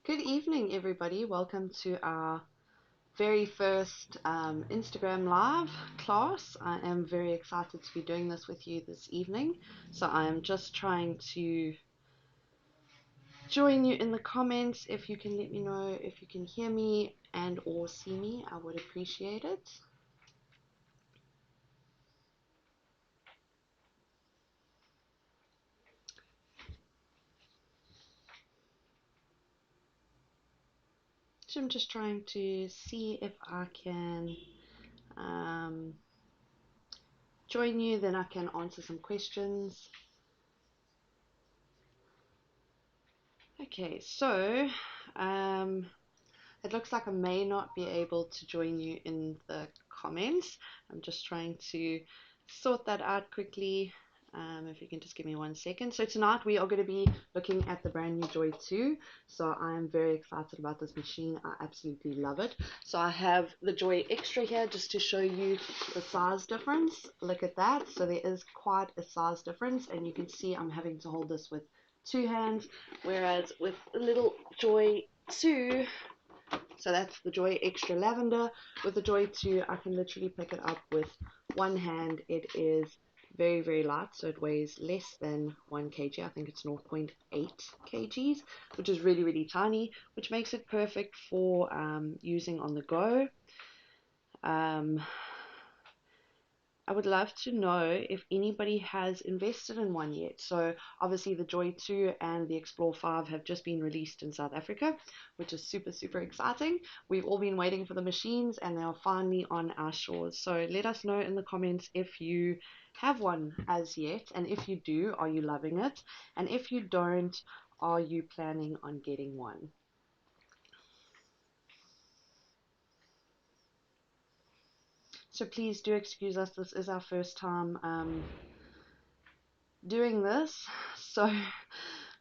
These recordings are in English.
Good evening, everybody. Welcome to our very first Instagram Live class. I am very excited to be doing this with you this evening. So I am just trying to join you in the comments. If you can let me know if you can hear me and or see me, I would appreciate it. So I'm just trying to see if I can join you, then I can answer some questions. Okay, so it looks like I may not be able to join you in the comments. I'm just trying to sort that out quickly. If you can just give me 1 second. So tonight we are going to be looking at the brand new Joy 2. So I'm very excited about this machine. I absolutely love it. So I have the Joy Extra here just to show you the size difference. Look at that. So there is quite a size difference, and you can see I'm having to hold this with 2 hands, whereas with the little Joy 2, so that's the Joy Extra Lavender. With the Joy 2, I can literally pick it up with 1 hand. It is very, very light, so it weighs less than 1 kg. I think it's 0.8 kgs, which is really, really tiny, which makes it perfect for using on the go. I would love to know if anybody has invested in one yet. So obviously the Joy 2 and the Explore 5 have just been released in South Africa, which is super, super exciting. We've all been waiting for the machines and they are finally on our shores. So let us know in the comments if you have one as yet, and if you do, are you loving it? And if you don't, are you planning on getting one? So please do excuse us. This is our first time doing this, so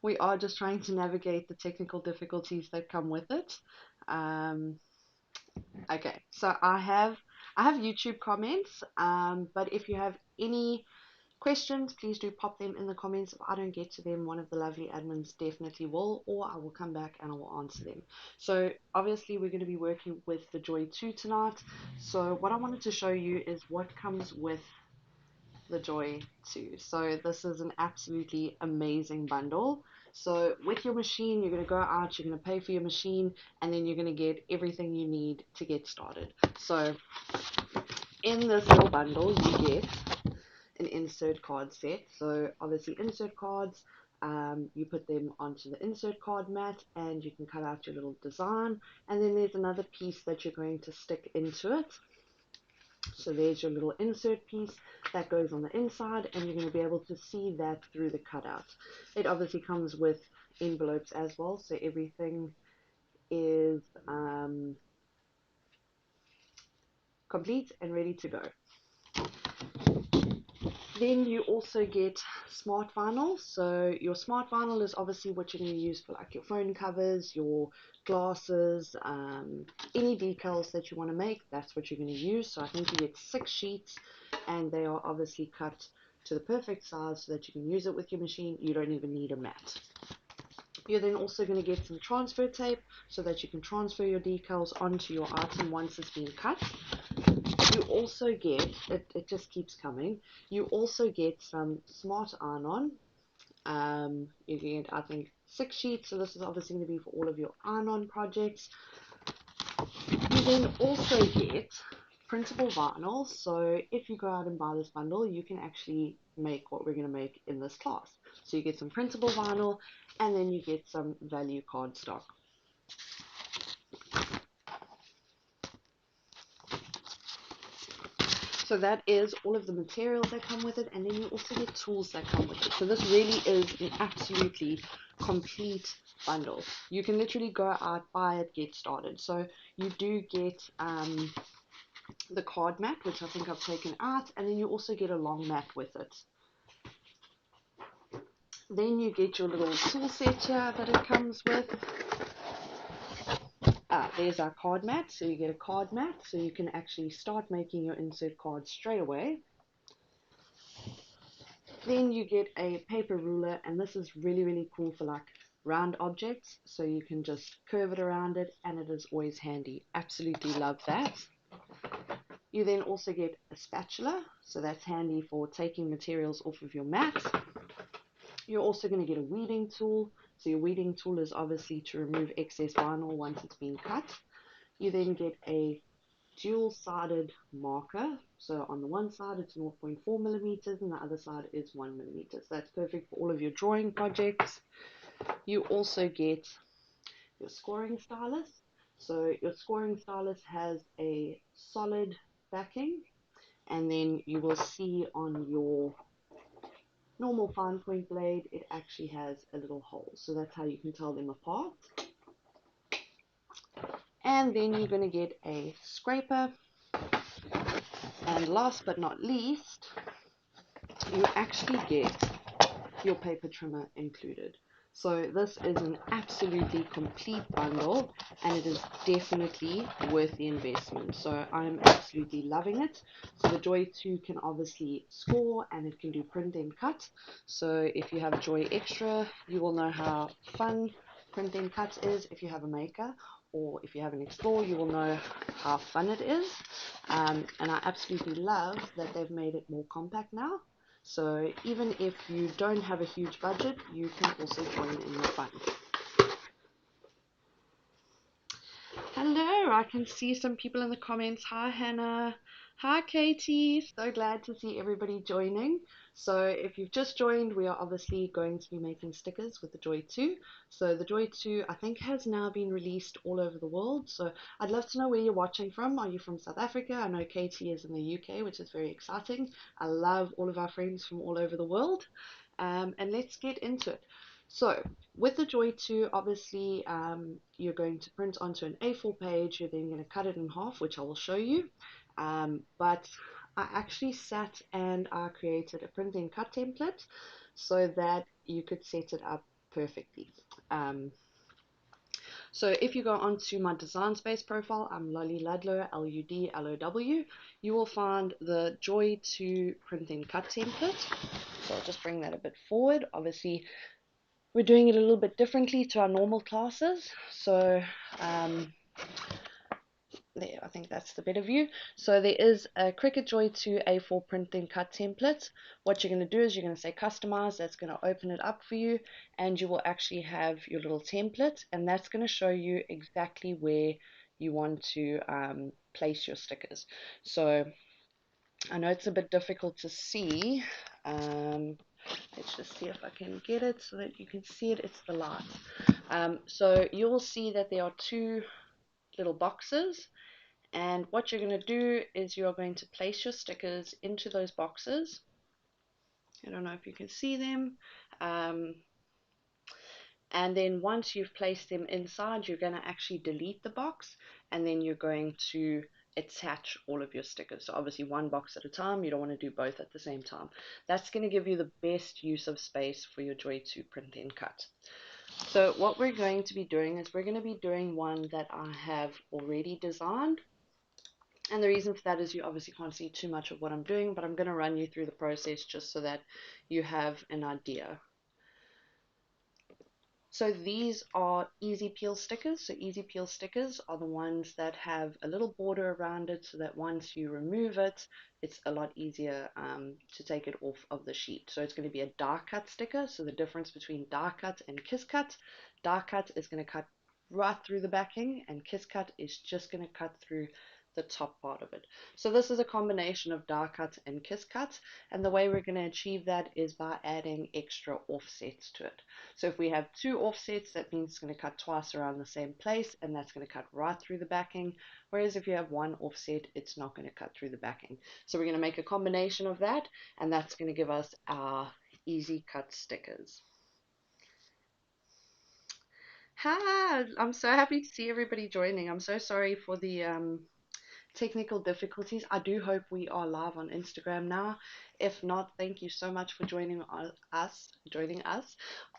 we are just trying to navigate the technical difficulties that come with it. Okay, so I have YouTube comments, but if you have any questions, please do pop them in the comments. If I don't get to them, one of the lovely admins definitely will, or I will come back and I will answer them. So obviously we're going to be working with the Joy 2 tonight. So what I wanted to show you is what comes with the Joy 2. So this is an absolutely amazing bundle. So with your machine, you're going to go out, you're going to pay for your machine, and then you're going to get everything you need to get started. So in this little bundle, you get an insert card set. So obviously insert cards, you put them onto the insert card mat and you can cut out your little design. And then there's another piece that you're going to stick into it. So there's your little insert piece that goes on the inside, and you're going to be able to see that through the cutout. It obviously comes with envelopes as well, so everything is complete and ready to go. Then you also get smart vinyl. So your smart vinyl is obviously what you're going to use for like your phone covers, your glasses, any decals that you want to make. That's what you're going to use. So I think you get 6 sheets, and they are obviously cut to the perfect size so that you can use it with your machine. You don't even need a mat. You're then also going to get some transfer tape so that you can transfer your decals onto your item once it's been cut. You also get, it just keeps coming, you also get some smart iron-on. You get, I think, 6 sheets, so this is obviously going to be for all of your iron-on projects. You then also get printable vinyl, so if you go out and buy this bundle, you can actually make what we're going to make in this class. So you get some printable vinyl, and then you get some value cardstock. So that is all of the materials that come with it, and then you also get tools that come with it. So this really is an absolutely complete bundle. You can literally go out, buy it, get started. So you do get the card mat, which I think I've taken out, and then you also get a long mat with it. Then you get your little tool set here that it comes with. There's our card mat. So you get a card mat, so you can actually start making your insert cards straight away. Then you get a paper ruler, and this is really, really cool for like round objects, so you can just curve it around it, and it is always handy. Absolutely love that. You then also get a spatula, so that's handy for taking materials off of your mat. You're also going to get a weeding tool. So your weeding tool is obviously to remove excess vinyl once it's been cut. You then get a dual-sided marker. So on the one side it's 0.4 millimeters and the other side is 1 millimeter. So that's perfect for all of your drawing projects. You also get your scoring stylus. So your scoring stylus has a solid backing, and then you will see on your normal fine point blade it actually has a little hole, so that's how you can tell them apart. And then you're going to get a scraper, and last but not least you actually get your paper trimmer included. So this is an absolutely complete bundle, and it is definitely worth the investment. So I'm absolutely loving it. So the Joy 2 can obviously score, and it can do print and cut. So if you have Joy Extra, you will know how fun print and cut is. If you have a Maker, or if you have an Explore, you will know how fun it is. And I absolutely love that they've made it more compact now. So even if you don't have a huge budget, you can also join in the fun. Hello, I can see some people in the comments. Hi Hannah. Hi Katie. So glad to see everybody joining. So if you've just joined, we are obviously going to be making stickers with the Joy 2. So the Joy 2 I think has now been released all over the world. So I'd love to know where you're watching from. Are you from South Africa? I know Katie is in the UK, which is very exciting. I love all of our friends from all over the world. And let's get into it. So with the Joy 2, obviously you're going to print onto an A4 page. You're then going to cut it in half, which I will show you. But I actually sat and I created a print and cut template so that you could set it up perfectly. So if you go onto my Design Space profile, I'm Lolly Ludlow, Ludlow. You will find the Joy 2 print and cut template. So I'll just bring that a bit forward. Obviously, we're doing it a little bit differently to our normal classes. So there, I think that's the better view. So there is a Cricut Joy 2 A4 print and cut template. What you're going to do is you're going to say customize. That's going to open it up for you, and you will actually have your little template, and that's going to show you exactly where you want to place your stickers. So I know it's a bit difficult to see. Let's just see if I can get it so that you can see it. It's the light. So you will see that there are two little boxes, and what you're going to do is you're going to place your stickers into those boxes. I don't know if you can see them. And then once you've placed them inside, you're going to actually delete the box, and then you're going to attach all of your stickers. So obviously one box at a time. You don't want to do both at the same time. That's going to give you the best use of space for your Joy 2 print and cut. So what we're going to be doing is we're going to be doing one that I have already designed. And the reason for that is you obviously can't see too much of what I'm doing, but I'm going to run you through the process just so that you have an idea. So these are easy peel stickers. So easy peel stickers are the ones that have a little border around it so that once you remove it, it's a lot easier to take it off of the sheet. So it's going to be a die cut sticker. So the difference between die cut and kiss cut, die cut is going to cut right through the backing, and kiss cut is just going to cut through the top part of it. So this is a combination of die cut and kiss cut, and the way we're going to achieve that is by adding extra offsets to it. So if we have two offsets, that means it's going to cut twice around the same place, and that's going to cut right through the backing. Whereas if you have one offset, it's not going to cut through the backing. So we're going to make a combination of that, and that's going to give us our easy cut stickers. Hi, I'm so happy to see everybody joining. I'm so sorry for the technical difficulties. I do hope we are live on Instagram now. If not, thank you so much for joining us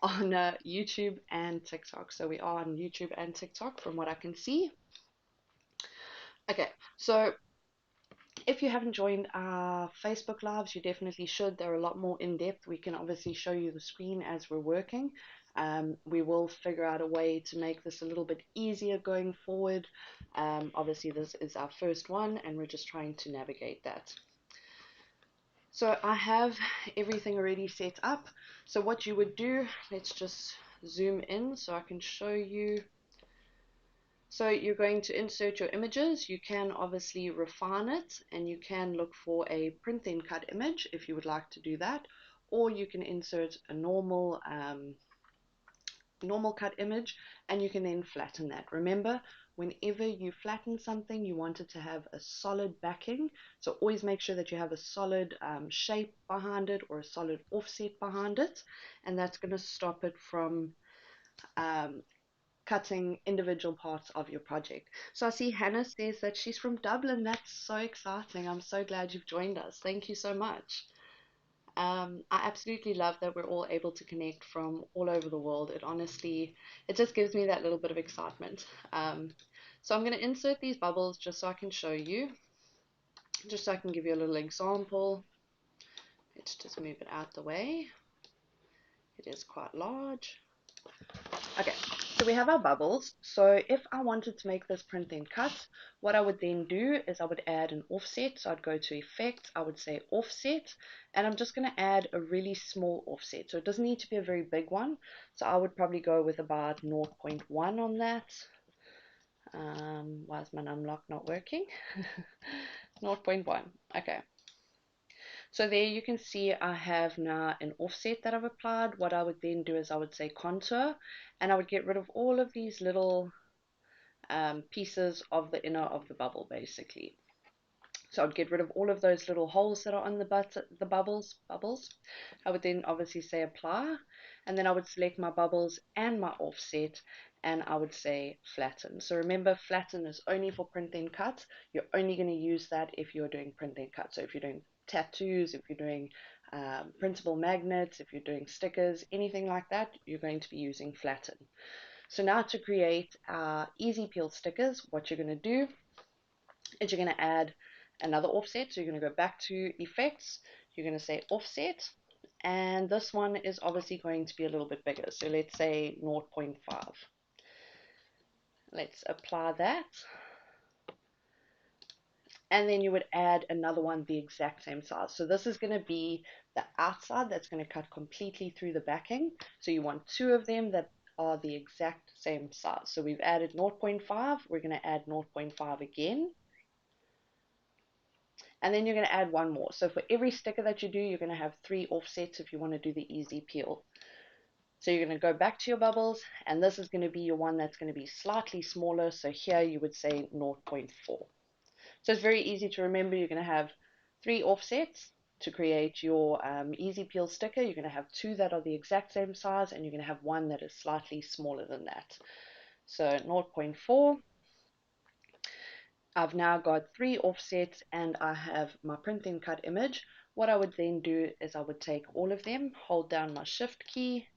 on YouTube and TikTok. So we are on YouTube and TikTok from what I can see. Okay, so if you haven't joined our Facebook lives, you definitely should. They're a lot more in depth. We can obviously show you the screen as we're working. We will figure out a way to make this a little bit easier going forward. Obviously, this is our first one, and we're just trying to navigate that. So I have everything already set up. So what you would do, let's just zoom in so I can show you. So you're going to insert your images. You can obviously refine it, and you can look for a print then cut image if you would like to do that, or you can insert a normal cut image, and you can then flatten that. Remember, whenever you flatten something, you want it to have a solid backing, so always make sure that you have a solid shape behind it or a solid offset behind it, and that's going to stop it from cutting individual parts of your project. So I see Hannah says that she's from Dublin. That's so exciting. I'm so glad you've joined us. Thank you so much. I absolutely love that we're all able to connect from all over the world. It just gives me that little bit of excitement. So I'm going to insert these bubbles just so I can show you, just so I can give you a little example. Let's just move it out the way. It is quite large. Okay, so we have our bubbles. So if I wanted to make this print then cut, what I would then do is I would add an offset. So I'd go to effect, I would say offset, and I'm just going to add a really small offset. So it doesn't need to be a very big one. So I would probably go with about 0.1 on that. Why is my numlock not working? 0.1. Okay. So there you can see I have now an offset that I've applied. What I would then do is I would say contour, and I would get rid of all of these little pieces of the inner of the bubble basically. So I'd get rid of all of those little holes that are on the bubbles. I would then obviously say apply, and then I would select my bubbles and my offset, and I would say flatten. So remember, flatten is only for print then cut. You're only going to use that if you're doing print then cut. So if you're doing tattoos, if you're doing printable magnets, if you're doing stickers, anything like that, you're going to be using flatten. So now to create our easy peel stickers, what you're going to do is you're going to add another offset. So you're going to go back to effects, you're going to say offset, and this one is obviously going to be a little bit bigger. So let's say 0.5. Let's apply that. And then you would add another one the exact same size. So this is going to be the outside that's going to cut completely through the backing. So you want two of them that are the exact same size. So we've added 0.5. We're going to add 0.5 again. And then you're going to add one more. So for every sticker that you do, you're going to have 3 offsets if you want to do the easy peel. So you're going to go back to your bubbles, and this is going to be your one that's going to be slightly smaller. So here you would say 0.4. So it's very easy to remember. You're going to have 3 offsets to create your easy peel sticker. You're going to have 2 that are the exact same size, and you're going to have 1 that is slightly smaller than that. So 0.4. I've now got 3 offsets, and I have my print then cut image. What I would then do is I would take all of them, hold down my shift key,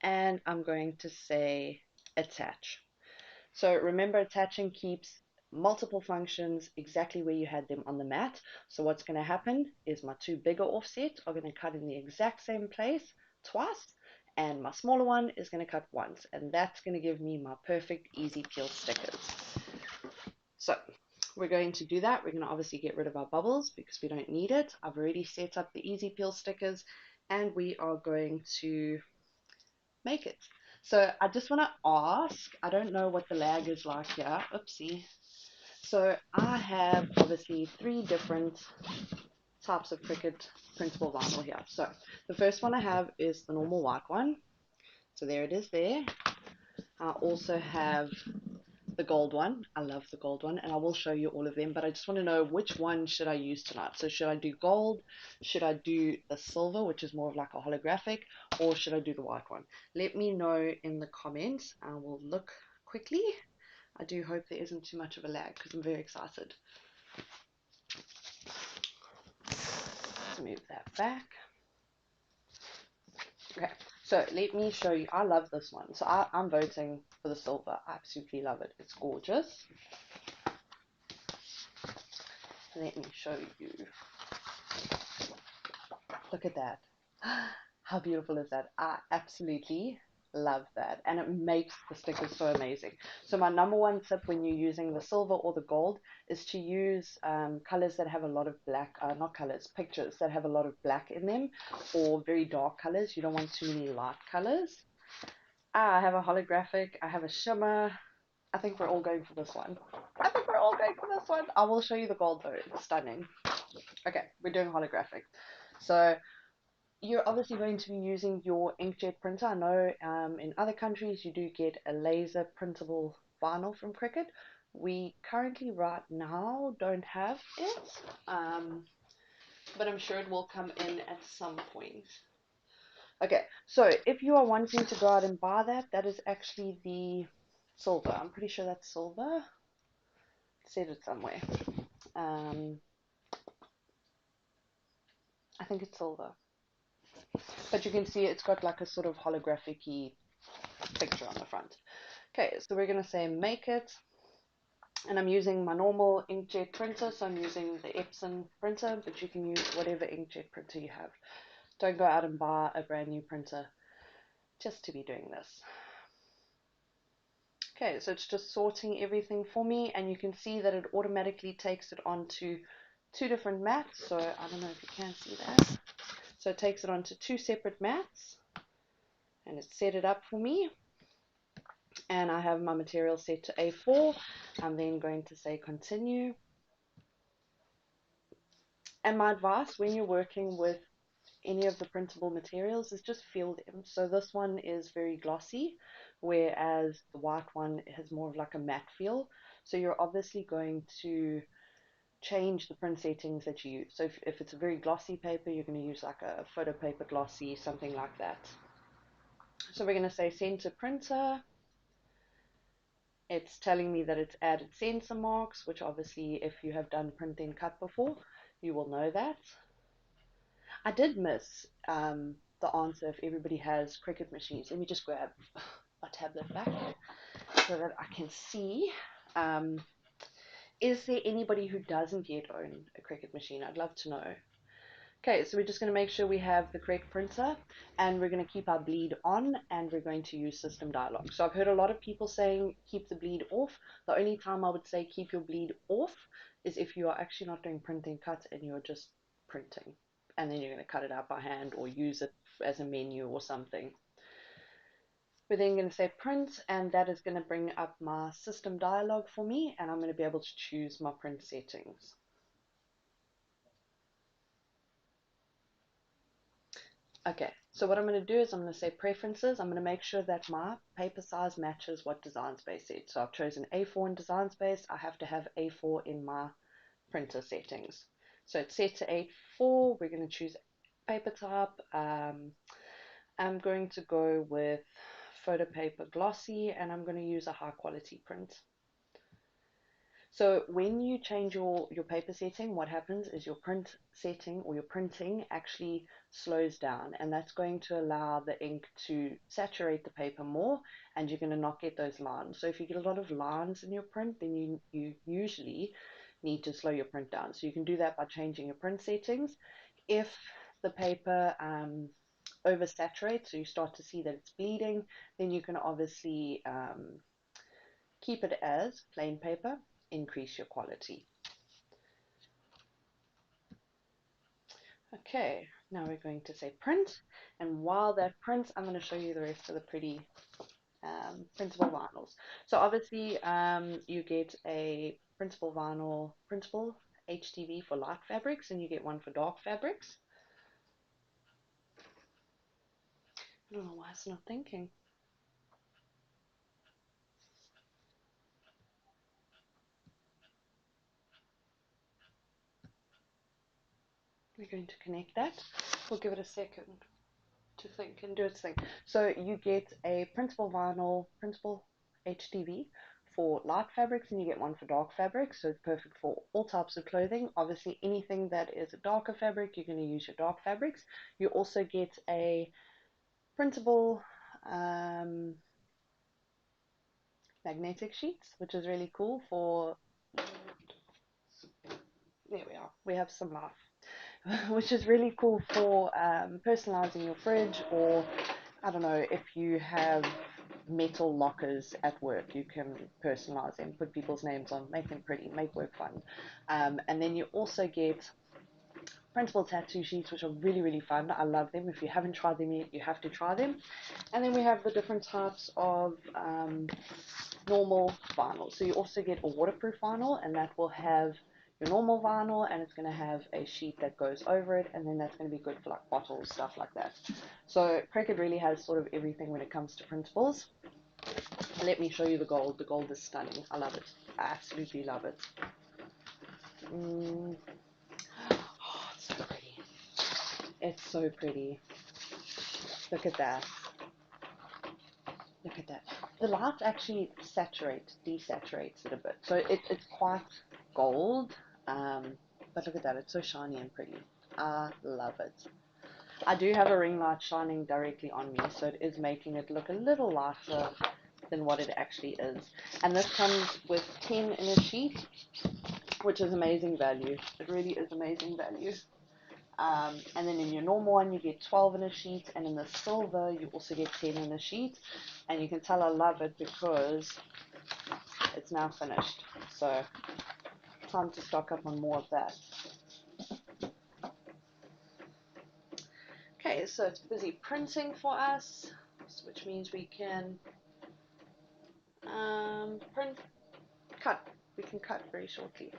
and I'm going to say attach. So remember, attaching keeps multiple functions exactly where you had them on the mat. So what's going to happen is my 2 bigger offsets are going to cut in the exact same place twice, and my smaller one is going to cut once, and that's going to give me my perfect easy peel stickers. So we're going to do that. We're going to obviously get rid of our bubbles because we don't need it. I've already set up the easy peel stickers, and we are going to make it. So I just want to ask, I don't know what the lag is like here. Oopsie. So I have obviously 3 different types of Cricut printable vinyl here. So the first one I have is the normal white one. So there it is there. I also have the gold one. I love the gold one, and I will show you all of them, but I just want to know which one should I use tonight. So should I do gold, should I do the silver, which is more of like a holographic, or should I do the white one? Let me know in the comments. I will look quickly. I do hope there isn't too much of a lag because I'm very excited. Let's move that back. Okay, so let me show you. I love this one, so I'm voting for the silver. I absolutely love it. It's gorgeous. Let me show you. Look at that. How beautiful is that? I absolutely Love that. And it makes the stickers so amazing. So my number one tip when you're using the silver or the gold is to use colors that have a lot of black, not colors, pictures that have a lot of black in them, or very dark colors. You don't want too many light colors. I have a holographic, I have a shimmer. I think we're all going for this one. I think we're all going for this one. I will show you the gold though. It's stunning. Okay, we're doing holographic. So you're obviously going to be using your inkjet printer. I know in other countries you do get a laser printable vinyl from Cricut. We currently right now don't have it, but I'm sure it will come in at some point. Okay, so if you are wanting to go out and buy that, that is actually the silver. I'm pretty sure that's silver. It said it somewhere. Um, I think it's silver. But you can see it's got like a sort of holographic-y picture on the front. Okay, so we're going to say make it. And I'm using my normal inkjet printer, so I'm using the Epson printer, but you can use whatever inkjet printer you have. Don't go out and buy a brand new printer just to be doing this. Okay, so it's just sorting everything for me, and you can see that it automatically takes it onto two different mats. So I don't know if you can see that. So it takes it onto two separate mats, and it's set it up for me. And I have my material set to A4. I'm then going to say continue. And my advice when you're working with any of the printable materials is just feel them. So this one is very glossy, whereas the white one has more of like a matte feel. So you're obviously going to change the print settings that you use. So if it's a very glossy paper, you're going to use like a photo paper glossy, something like that. So we're going to say send to printer. It's telling me that it's added sensor marks, which obviously if you have done print then cut before, you will know that. I did miss the answer if everybody has Cricut machines. Let me just grab a tablet back so that I can see. Um, is there anybody who doesn't yet own a Cricut machine? I'd love to know. Okay, so we're just going to make sure we have the correct printer, and we're going to keep our bleed on, and we're going to use system dialog. So I've heard a lot of people saying keep the bleed off. The only time I would say keep your bleed off is if you are actually not doing print and cut and you're just printing, and then you're going to cut it out by hand or use it as a menu or something. We're then going to say print, and that is going to bring up my system dialog for me, and I'm going to be able to choose my print settings. Okay, so what I'm going to do is I'm going to say preferences. I'm going to make sure that my paper size matches what Design Space said. So I've chosen A4 in Design Space. I have to have A4 in my printer settings. So it's set to A4. We're going to choose paper type. I'm going to go with photo paper glossy, and I'm going to use a high quality print. So when you change your paper setting, what happens is your print setting or your printing actually slows down, and that's going to allow the ink to saturate the paper more, and you're going to not get those lines. So if you get a lot of lines in your print, then you usually need to slow your print down. So you can do that by changing your print settings. If the paper oversaturates, so you start to see that it's bleeding, then you can obviously keep it as plain paper, increase your quality. Okay, now we're going to say print, and while that prints, I'm going to show you the rest of the pretty printable vinyls. So obviously you get a printable vinyl, printable HTV for light fabrics, and you get one for dark fabrics. I don't know why it's not thinking. We're going to connect that. We'll give it a second to think and do its thing. So you get a printable vinyl, printable HTV for light fabrics, and you get one for dark fabrics. So it's perfect for all types of clothing. Obviously, anything that is a darker fabric, you're going to use your dark fabrics. You also get a printable magnetic sheets, which is really cool for. There we are. We have some life. Which is really cool for personalizing your fridge or I don't know, if you have metal lockers at work, you can personalize them, put people's names on, make them pretty, make work fun. And then you also get printable tattoo sheets, which are really, really fun. I love them. If you haven't tried them yet, you have to try them. And then we have the different types of normal vinyl. So you also get a waterproof vinyl, and that will have your normal vinyl, and it's going to have a sheet that goes over it, and then that's going to be good for like bottles, stuff like that. So Cricut really has sort of everything when it comes to printables. Let me show you the gold. The gold is stunning. I love it. I absolutely love it. Oh, it's so pretty. It's so pretty. Look at that. Look at that. The light actually desaturates it a bit. So it's quite gold. But look at that. It's so shiny and pretty. I love it. I do have a ring light shining directly on me, so it is making it look a little lighter than what it actually is. And this comes with 10 in a sheet, which is amazing value. It really is amazing value. And then in your normal one, you get 12 in a sheet, and in the silver, you also get 10 in a sheet. And you can tell I love it because it's now finished. So, time to stock up on more of that. Okay, so it's busy printing for us, which means we can cut. We can cut very shortly.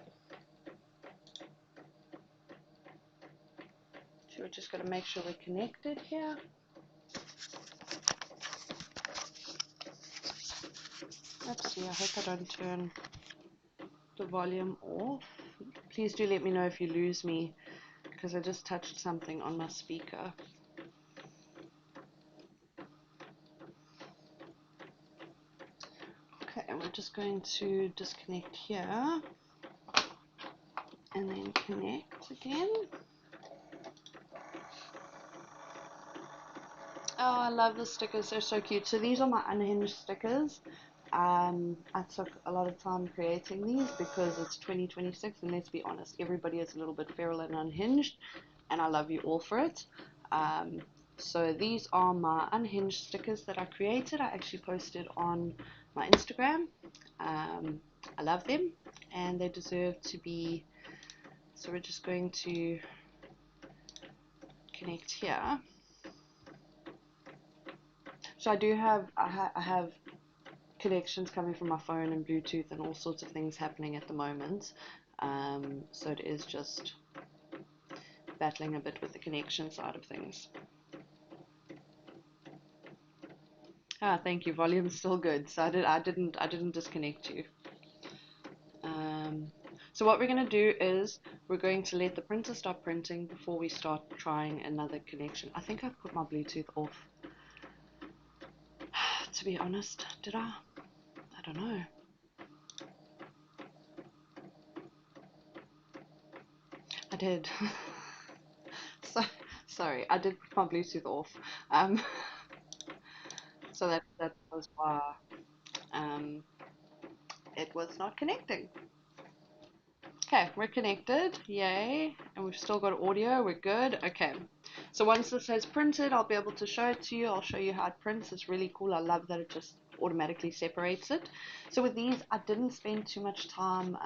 So we're just going to make sure we're connected here. Oopsie, I hope I don't turn the volume off. Please do let me know if you lose me, because I just touched something on my speaker. Okay, and we're just going to disconnect here and then connect again. Oh, I love the stickers. They're so cute. So these are my unhinged stickers. I took a lot of time creating these because it's 2026, and let's be honest, everybody is a little bit feral and unhinged, and I love you all for it. So these are my unhinged stickers that I created. I actually posted on my Instagram. I love them, and they deserve to be. So we're just going to connect here. So I have connections coming from my phone and Bluetooth and all sorts of things happening at the moment. So it is just battling a bit with the connection side of things. Ah, thank you. Volume's still good. So I didn't disconnect you. So what we're going to do is we're going to let the printer stop printing before we start trying another connection. I think I put my Bluetooth off. To be honest, did I? I don't know. I did. So sorry, I did put my Bluetooth off. So that was why it was not connecting. Okay, we're connected. Yay. And we've still got audio. We're good. Okay. So once this has printed, I'll be able to show it to you. I'll show you how it prints. It's really cool. I love that it just automatically separates it. So with these, I didn't spend too much time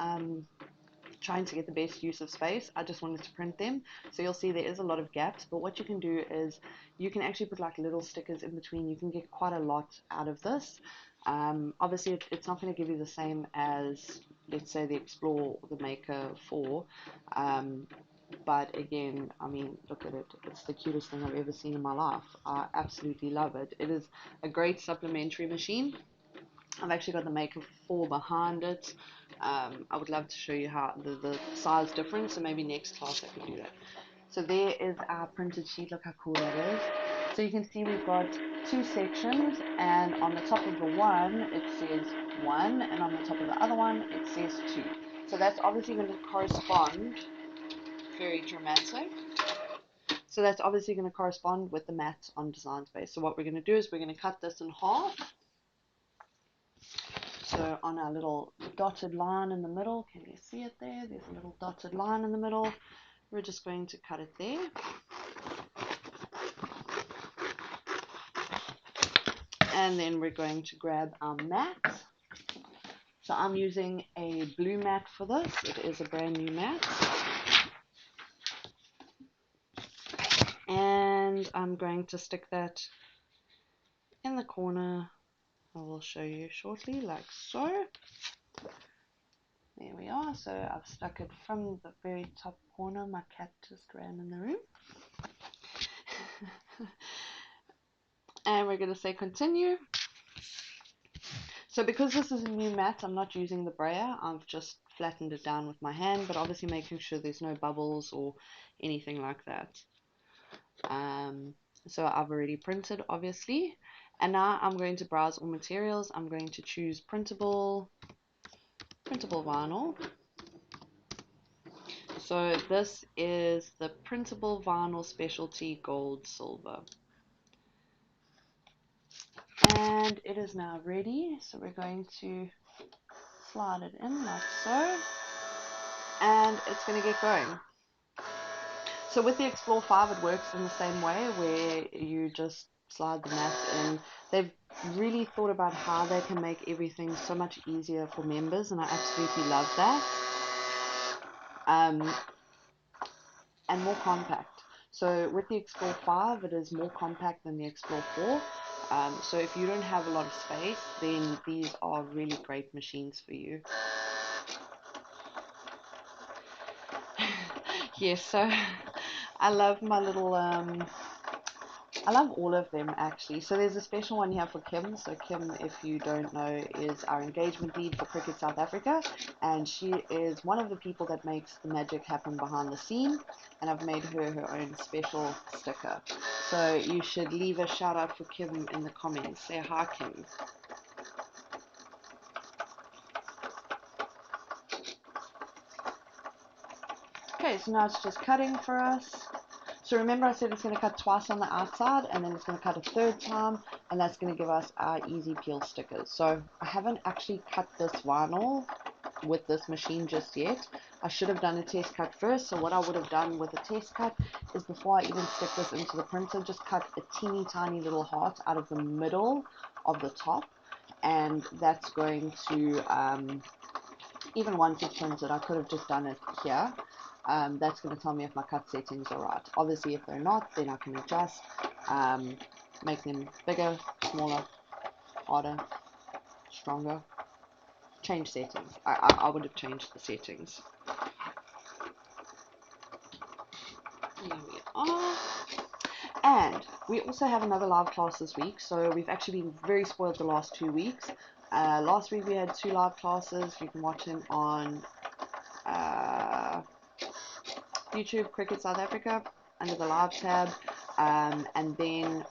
trying to get the best use of space. I just wanted to print them. So you'll see there is a lot of gaps, but what you can do is you can actually put like little stickers in between. You can get quite a lot out of this. Obviously it's not going to give you the same as, let's say, the Explore or the Maker 4, but again, I mean, look at it. It's the cutest thing I've ever seen in my life. I absolutely love it. It is a great supplementary machine. I've actually got the Maker 4 behind it. I would love to show you how the size difference, so maybe next class I could do that. So there is our printed sheet. Look how cool that is. So you can see we've got two sections, and on the top of the one it says 1, and on the top of the other one it says 2. So that's obviously going to correspond, very dramatic. So that's obviously going to correspond with the mat on Design Space. So what we're going to do is we're going to cut this in half. So on our little dotted line in the middle, can you see it there? There's a little dotted line in the middle. We're just going to cut it there. And then we're going to grab our mat. So I'm using a blue mat for this. It is a brand new mat. And I'm going to stick that in the corner. I will show you shortly, like so. There we are. So I've stuck it from the very top corner. My cat just ran in the room. And we're going to say continue. So because this is a new mat, I'm not using the brayer. I've just flattened it down with my hand, but obviously making sure there's no bubbles or anything like that. So I've already printed, obviously. And now I'm going to browse all materials. I'm going to choose printable vinyl. So this is the printable vinyl specialty gold silver. And it is now ready. So we're going to slide it in like so. And it's going to get going. So with the Explore 5, it works in the same way where you just slide the mat in. They've really thought about how they can make everything so much easier for members, and I absolutely love that. And more compact. So with the Explore 5, it is more compact than the Explore 4. So if you don't have a lot of space, then these are really great machines for you. Yes, so I love my little I love all of them actually. So there's a special one here for Kim. So Kim, if you don't know, is our engagement lead for Cricut South Africa, and she is one of the people that makes the magic happen behind the scene, and I've made her her own special sticker. So you should leave a shout out for Kim in the comments. Say hi, Kim. Okay, so now it's just cutting for us. So remember I said it's going to cut twice on the outside, and then it's going to cut a third time, and that's going to give us our easy peel stickers. So I haven't actually cut this vinyl with this machine just yet. I should have done a test cut first. So what I would have done with a test cut is, before I even stick this into the printer, just cut a teeny tiny little heart out of the middle of the top, and that's going to, even once it's printed, I could have just done it here. That's going to tell me if my cut settings are right. Obviously, if they're not, then I can adjust, make them bigger, smaller, harder, stronger, change settings. I would have changed the settings. Here we are. And we also have another live class this week, so we've actually been very spoiled the last 2 weeks. Last week we had 2 live classes. You can watch them on YouTube, Cricut South Africa, under the live tab. And then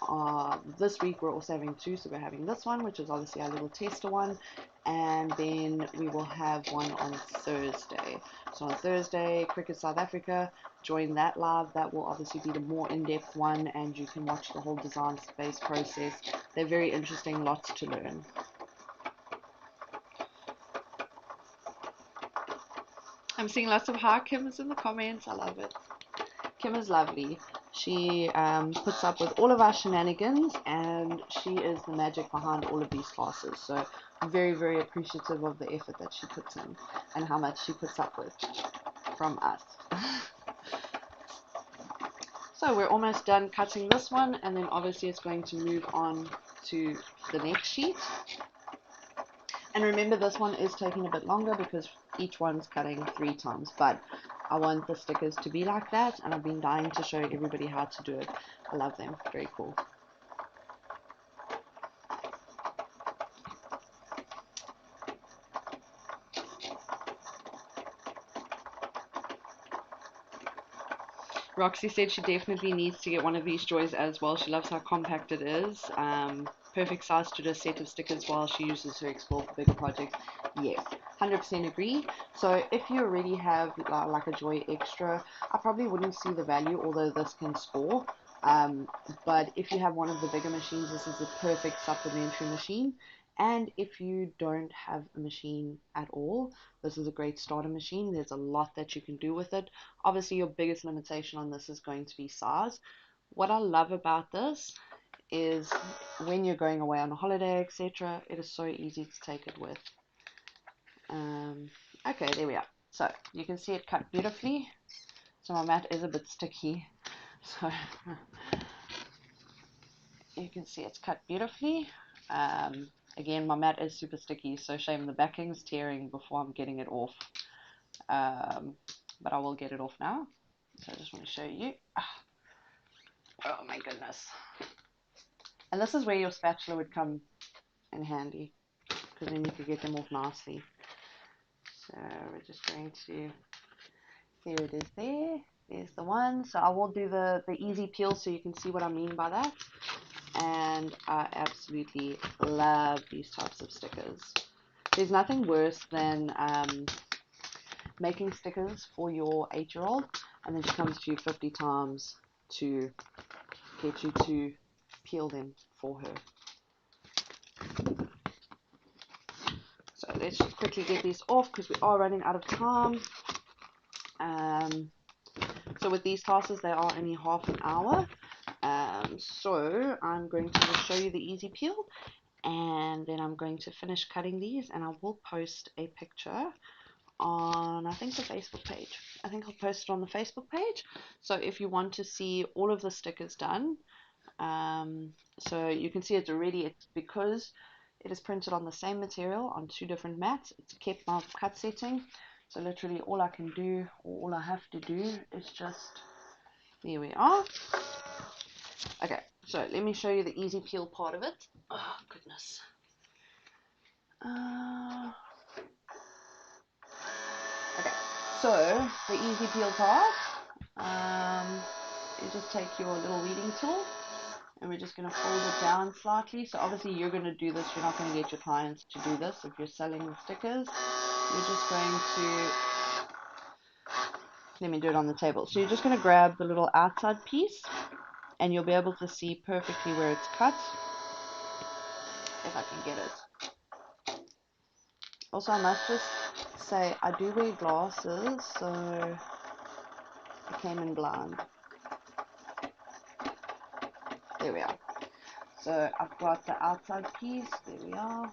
this week we're also having 2, so we're having this one, which is obviously our little tester one, and then we will have one on Thursday. So on Thursday, Cricut South Africa, join that live. That will obviously be the more in-depth one, and you can watch the whole design space process. They're very interesting, lots to learn. I'm seeing lots of hi Kims in the comments. I love it. Kim is lovely. She puts up with all of our shenanigans, and she is the magic behind all of these classes. So I'm very, very appreciative of the effort that she puts in and how much she puts up with from us. So we're almost done cutting this one, and then obviously it's going to move on to the next sheet. And remember, this one is taking a bit longer because each one's cutting 3 times, but I want the stickers to be like that, and I've been dying to show everybody how to do it. I love them. Very cool. Roxy said she definitely needs to get one of these joys as well. She loves how compact it is. Perfect size to do a set of stickers while she uses her Explore for bigger projects. Yes, 100% agree. So if you already have like a Joy Extra, I probably wouldn't see the value, although this can score. But if you have one of the bigger machines, this is a perfect supplementary machine. And if you don't have a machine at all, this is a great starter machine. There's a lot that you can do with it. Obviously, your biggest limitation on this is going to be size. What I love about this is when you're going away on a holiday, etc. It is so easy to take it with. Okay, there we are. So you can see it cut beautifully. So my mat is a bit sticky, so you can see it's cut beautifully. Again, my mat is super sticky, so shame the backing's tearing before I'm getting it off. But I will get it off now. So I just want to show you. Oh my goodness. And this is where your spatula would come in handy, because then you could get them off nicely. So we're just going to, there it is there. There's the one. So I will do the easy peel so you can see what I mean by that. And I absolutely love these types of stickers. There's nothing worse than making stickers for your 8-year-old and then she comes to you 50 times to get you to peel them for her. So let's just quickly get these off because we are running out of time. So with these classes, they are only half an hour. So I'm going to just show you the easy peel, and then I'm going to finish cutting these, and I will post a picture on, I think, the Facebook page. I think I'll post it on the Facebook page. So if you want to see all of the stickers done, so you can see it's already, it's because it is printed on the same material on 2 different mats. It's kept my cut setting. So literally all I can do, or all I have to do, is just, there we are. Okay, so let me show you the easy peel part of it. Oh, goodness. Okay, so the easy peel part, you just take your little weeding tool, and we're just going to fold it down slightly. So obviously you're going to do this, you're not going to get your clients to do this if you're selling stickers. You're just going to, let me do it on the table. So you're just going to grab the little outside piece, and you'll be able to see perfectly where it's cut, if I can get it. Also, I must just say, I do wear glasses, so I came in blind. There we are. So I've got the outside piece, there we are,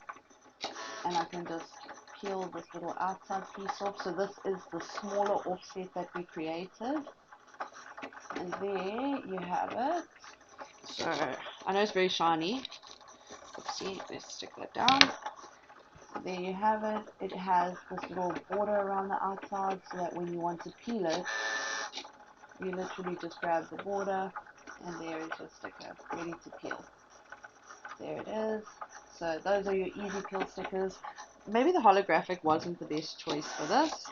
and I can just peel this little outside piece off. So this is the smaller offset that we created, and there you have it. So I know it's very shiny. Oopsie, let's stick that down. There you have it. It has this little border around the outside so that when you want to peel it, you literally just grab the border and there is your sticker ready to peel. There it is. So those are your easy peel stickers. Maybe the holographic wasn't the best choice for this.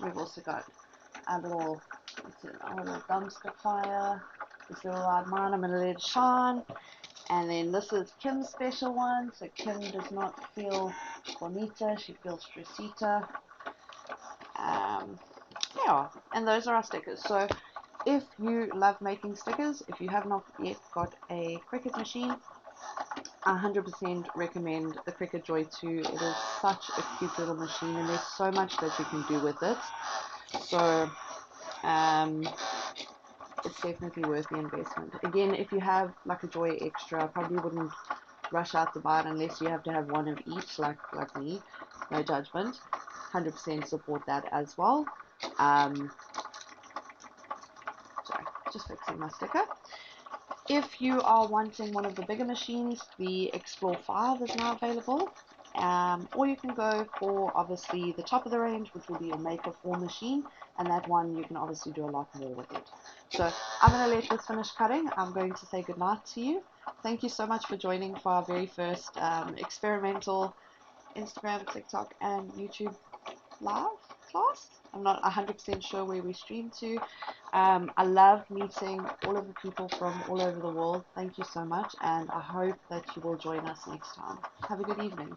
We've also got our little dumpster fire. This little light mine, I'm going to let it shine. And then this is Kim's special one. So Kim does not feel bonita, she feels stressita. Yeah, and those are our stickers. So if you love making stickers, if you have not yet got a Cricut machine, I 100% recommend the Cricut Joy 2. It is such a cute little machine, and there's so much that you can do with it. So it's definitely worth the investment. Again, if you have like a Joy Extra, I probably wouldn't rush out to buy it unless you have to have one of each, like me. No judgment. 100% support that as well. Sorry, just fixing my sticker. If you are wanting one of the bigger machines, the Explore 5 is now available. Or you can go for obviously the top of the range, which will be your Maker 4 machine, and that one you can obviously do a lot more with it. So I'm going to let this finish cutting. I'm going to say goodnight to you. Thank you so much for joining for our very first experimental Instagram, TikTok, and YouTube live class. I'm not 100% sure where we stream to. I love meeting all of the people from all over the world. Thank you so much, and I hope that you will join us next time. Have a good evening.